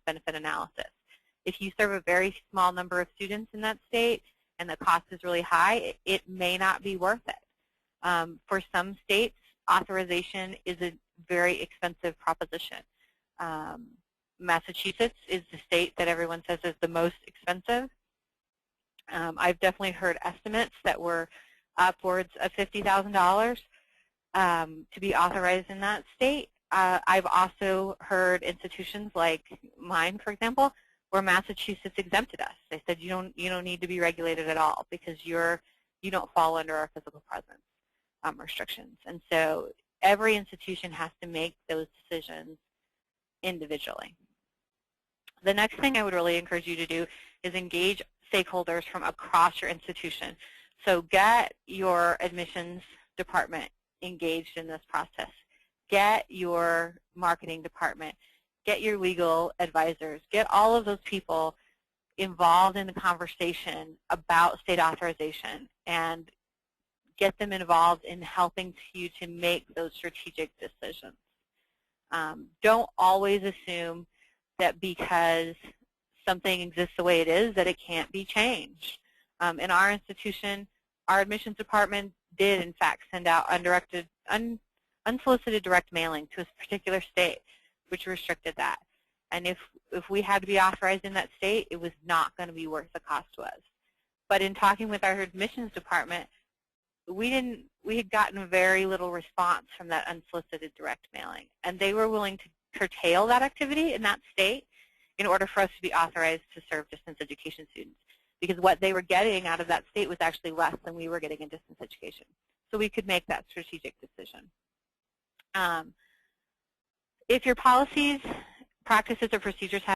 cost-benefit analysis. If you serve a very small number of students in that state and the cost is really high, it may not be worth it. For some states, authorization is a very expensive proposition. Massachusetts is the state that everyone says is the most expensive. I've definitely heard estimates that were upwards of $50,000 to be authorized in that state. I've also heard institutions like mine, for example, where Massachusetts exempted us. They said you don't need to be regulated at all because you don't fall under our physical presence restrictions. And so every institution has to make those decisions individually. The next thing I would really encourage you to do is engage stakeholders from across your institution. So get your admissions department engaged in this process. Get your marketing department. Get your legal advisors. Get all of those people involved in the conversation about state authorization and get them involved in helping you to make those strategic decisions. Don't always assume that because something exists the way it is that it can't be changed. In our institution, our admissions department did, in fact, send out unsolicited direct mailing to a particular state, which restricted that. And if we had to be authorized in that state, it was not going to be worth the cost to us. But in talking with our admissions department, we had gotten very little response from that unsolicited direct mailing. And they were willing to curtail that activity in that state in order for us to be authorized to serve distance education students, because what they were getting out of that state was actually less than we were getting in distance education. So we could make that strategic decision. If your policies, practices, or procedures have